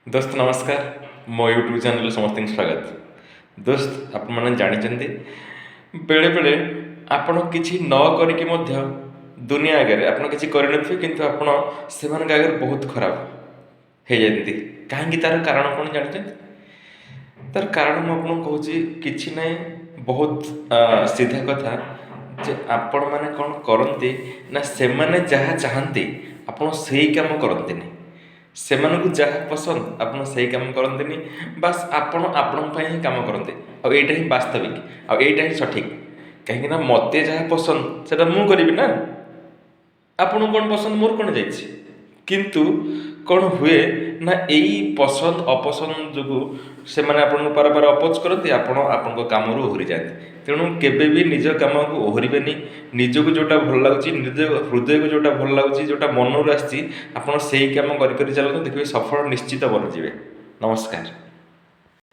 दोस्त नमस्कार मो यूट्यूब चैनल समस्त स्वागत। दोस्त आप मैंने जानते बेले बेले आपण किसी न करिकी मध्य दुनिया आगे आप किसी करनथिबे किंतु आपण से आगे बहुत खराब हो जाती कहीं तार कारण कौन जानते तार कारण मुझे कहूँ कि ना बहुत सीधा कथा जे आपण मैंने कौन करती ना से मैंने जहाँ चाहती आपण से काम करती सेमानकु जहाँ पसंद आपन सही काम करंतिनी बास आपण ही काम करते और यहाँ ही वास्तविक और यहाँ ही सठिक कहीं मते जहाँ पसंद से मु करी ना आपन कौन पसंद मोर कौन जाइए किंतु कौन हुए ना यही पसंद अपसंद जो से मैंने आपन बार बार अपोज करती आपण काम ओहरी जाते तेणु केबे भी निज काम को ओहरबेनि निजक जोटा भल लगुच निज हृदय को जोटा भल लगुच जोटा मनरू आसी आप काम कर चलते देखिए सफल निश्चित बन जाए। नमस्कार।